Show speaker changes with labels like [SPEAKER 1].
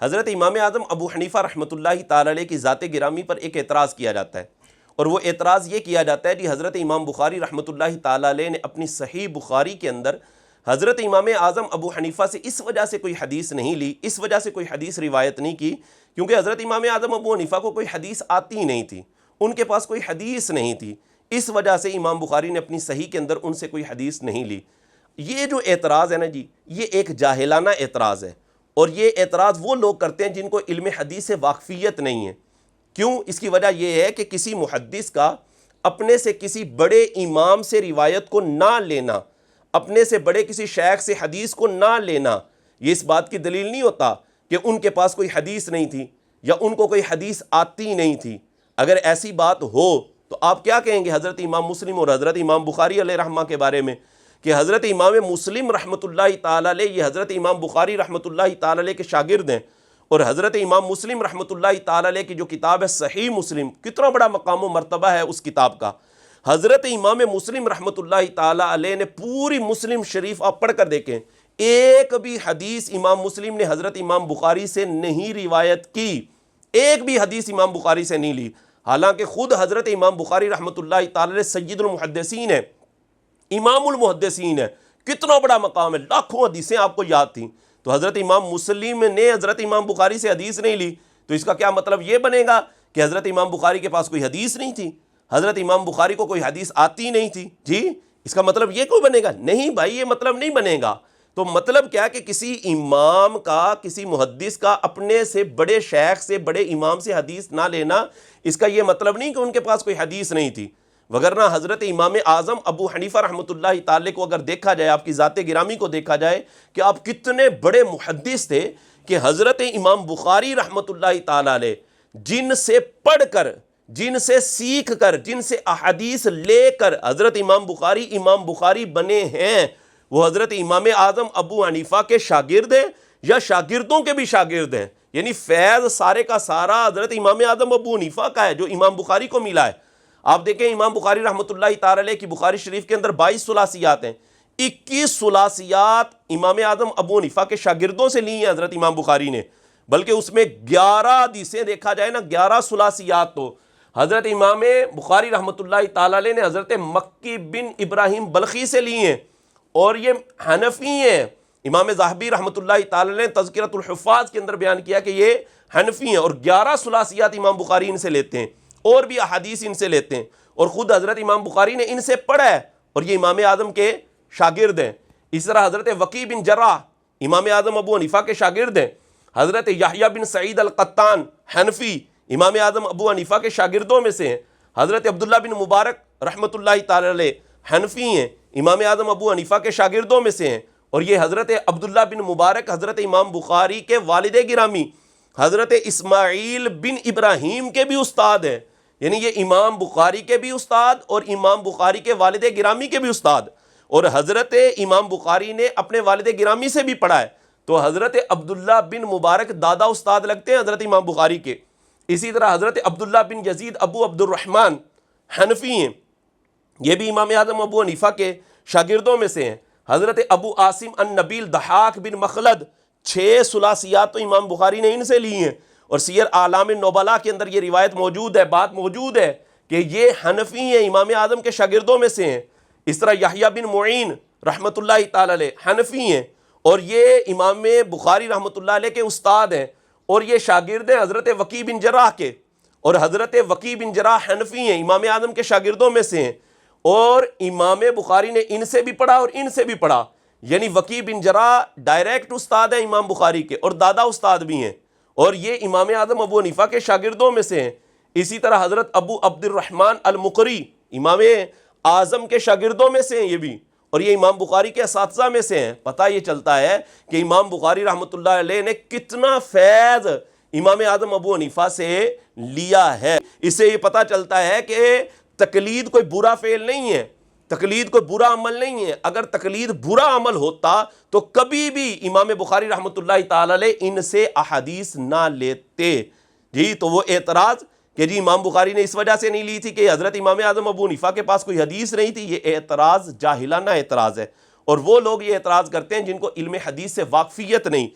[SPEAKER 1] حضرت امام اعظم ابو حنیفہ رحمۃ اللہ تعالی علیہ کی ذات گرامی پر ایک اعتراض کیا جاتا ہے، اور وہ اعتراض یہ کیا جاتا ہے کہ حضرت امام بخاری رحمۃ اللہ تعالی علیہ نے اپنی صحیح بخاری کے اندر حضرت امام اعظم ابو حنیفہ سے اس وجہ سے کوئی حدیث نہیں لی، اس وجہ سے کوئی حدیث روایت نہیں کی، کیونکہ حضرت امام اعظم ابو حنیفہ کو کوئی حدیث آتی نہیں تھی، ان کے پاس کوئی حدیث نہیں تھی، اس وجہ سے امام بخاری نے اپنی صحیح کے اندر ان سے کوئی حدیث نہیں لی۔ یہ جو اعتراض ہے نا جی، یہ ایک جاہلانہ اعتراض ہے، اور یہ اعتراض وہ لوگ کرتے ہیں جن کو علم حدیث سے واقفیت نہیں ہے۔ کیوں؟ اس کی وجہ یہ ہے کہ کسی محدث کا اپنے سے کسی بڑے امام سے روایت کو نہ لینا، اپنے سے بڑے کسی شیخ سے حدیث کو نہ لینا، یہ اس بات کی دلیل نہیں ہوتا کہ ان کے پاس کوئی حدیث نہیں تھی یا ان کو کوئی حدیث آتی نہیں تھی۔ اگر ایسی بات ہو تو آپ کیا کہیں گے حضرت امام مسلم اور حضرت امام بخاری علیہ رحمہ کے بارے میں کہ حضرت امام مسلم رحمۃ اللہ تعالی علیہ یہ حضرت امام بخاری رحمۃ اللہ تعالی علیہ کے شاگرد ہیں، اور حضرت امام مسلم رحمۃ اللہ تعالی علیہ کی جو کتاب ہے صحیح مسلم، کتنا بڑا مقام و مرتبہ ہے اس کتاب کا۔ حضرت امام مسلم رحمۃ اللہ تعالی علیہ نے پوری مسلم شریف آپ پڑھ کر دیکھیں، ایک بھی حدیث امام مسلم نے حضرت امام بخاری سے نہیں روایت کی، ایک بھی حدیث امام بخاری سے نہیں لی، حالانکہ خود حضرت امام بخاری رحمۃ اللہ تعالی علیہ سید المحدثین ہے، امام المحدثین ہے، کتنا بڑا مقام ہے، لاکھوں حدیثیں آپ کو یاد تھیں، تو حضرت امام مسلم نے حضرت امام بخاری سے حدیث نہیں لی، تو اس کا کیا مطلب یہ بنے گا کہ حضرت امام بخاری کے پاس کوئی حدیث نہیں تھی، حضرت امام بخاری کو کوئی حدیث آتی نہیں تھی؟ جی اس کا مطلب یہ کوئی بنے گا؟ نہیں بھائی، یہ مطلب نہیں بنے گا۔ تو مطلب کیا کہ کسی امام کا، کسی محدث کا اپنے سے بڑے شیخ سے، بڑے امام سے حدیث نہ لینا، اس کا یہ مطلب نہیں کہ ان کے پاس کوئی حدیث نہیں تھی، وگرنہ حضرت امام اعظم ابو حنیفہ رحمۃ اللہ تعالی کو اگر دیکھا جائے، آپ کی ذات گرامی کو دیکھا جائے کہ آپ کتنے بڑے محدث تھے، کہ حضرت امام بخاری رحمۃ اللہ تعالی علیہ جن سے پڑھ کر، جن سے سیکھ کر، جن سے احادیث لے کر حضرت امام بخاری بنے ہیں، وہ حضرت امام اعظم ابو حنیفہ کے شاگرد ہیں یا شاگردوں کے بھی شاگرد ہیں، یعنی فیض سارے کا سارا حضرت امام اعظم ابو حنیفہ کا ہے جو امام بخاری کو ملا ہے۔ آپ دیکھیں امام بخاری رحمۃ اللہ تعالی علیہ کی بخاری شریف کے اندر 22 ثلاثیات ہیں، 21 ثلاثیات امام اعظم ابو حنیفہ کے شاگردوں سے لی ہیں حضرت امام بخاری نے، بلکہ اس میں 11 حدیثیں دیکھا جائے نا، 11 ثلاثیات تو حضرت امام بخاری رحمۃ اللہ تعالی علیہ نے حضرت مکی بن ابراہیم بلخی سے لی ہیں، اور یہ حنفی ہیں۔ امام ذہبی رحمۃ اللہ تعالی نے تذکرۃ الحفاظ کے اندر بیان کیا کہ یہ حنفی ہیں، اور 11 ثلاثیات امام بخاری ان سے لیتے ہیں، اور بھی احادیث ان سے لیتے ہیں، اور خود حضرت امام بخاری نے ان سے پڑھا ہے، اور یہ امام اعظم کے شاگرد ہیں۔ اس طرح حضرت وکی بن جراح امام اعظم ابو حنیفہ کے شاگرد ہیں، حضرت یحییٰ بن سعید القطان حنفی امام اعظم ابو حنیفہ کے شاگردوں میں سے ہیں، حضرت عبداللہ بن مبارک رحمۃ اللہ تعالی علیہ حنفی ہیں، امام اعظم ابو حنیفہ کے شاگردوں میں سے ہیں، اور یہ حضرت عبداللہ بن مبارک حضرت امام بخاری کے والد گرامی حضرت اسماعیل بن ابراہیم کے بھی استاد ہیں، یعنی یہ امام بخاری کے بھی استاد اور امام بخاری کے والد گرامی کے بھی استاد، اور حضرت امام بخاری نے اپنے والد گرامی سے بھی پڑھا ہے، تو حضرت عبداللہ بن مبارک دادا استاد لگتے ہیں حضرت امام بخاری کے۔ اسی طرح حضرت عبداللہ بن یزید ابو عبد الرحمن حنفی ہیں، یہ بھی امام اعظم ابو حنیفہ کے شاگردوں میں سے ہیں، حضرت ابو عاصم النبیل ضحاک بن مخلد 6 ثلاثیات تو امام بخاری نے ان سے لی ہیں، اور سیر اعلام النبلاء کے اندر یہ روایت موجود ہے، بات موجود ہے کہ یہ حنفی ہیں، امام اعظم کے شاگردوں میں سے ہیں۔ اس طرح یحییٰ بن معین رحمۃ اللہ تعالی علیہ حنفی ہیں، اور یہ امام بخاری رحمۃ اللہ علیہ کے استاد ہیں، اور یہ شاگرد ہیں حضرت وکی بن جراح کے، اور حضرت وکی بن جراح حنفی ہیں، امام اعظم کے شاگردوں میں سے ہیں، اور امام بخاری نے ان سے بھی پڑھا اور ان سے بھی پڑھا، یعنی وکی بن جراح ڈائریکٹ استاد ہیں امام بخاری کے، اور دادا استاد بھی ہیں، اور یہ امام اعظم ابو حنیفہ کے شاگردوں میں سے ہیں۔ اسی طرح حضرت ابو عبد الرحمن المقری امام اعظم کے شاگردوں میں سے ہیں یہ بھی، اور یہ امام بخاری کے اساتذہ میں سے ہیں۔ پتہ یہ چلتا ہے کہ امام بخاری رحمۃ اللہ علیہ نے کتنا فیض امام اعظم ابو حنیفہ سے لیا ہے۔ اس سے یہ پتہ چلتا ہے کہ تقلید کوئی برا فعل نہیں ہے، تقلید کوئی برا عمل نہیں ہے۔ اگر تقلید برا عمل ہوتا تو کبھی بھی امام بخاری رحمۃ اللہ تعالی علیہ ان سے احادیث نہ لیتے۔ جی تو وہ اعتراض کہ جی امام بخاری نے اس وجہ سے نہیں لی تھی کہ حضرت امام اعظم ابو حنیفہ کے پاس کوئی حدیث نہیں تھی، یہ اعتراض جاہلانہ اعتراض ہے، اور وہ لوگ یہ اعتراض کرتے ہیں جن کو علم حدیث سے واقفیت نہیں۔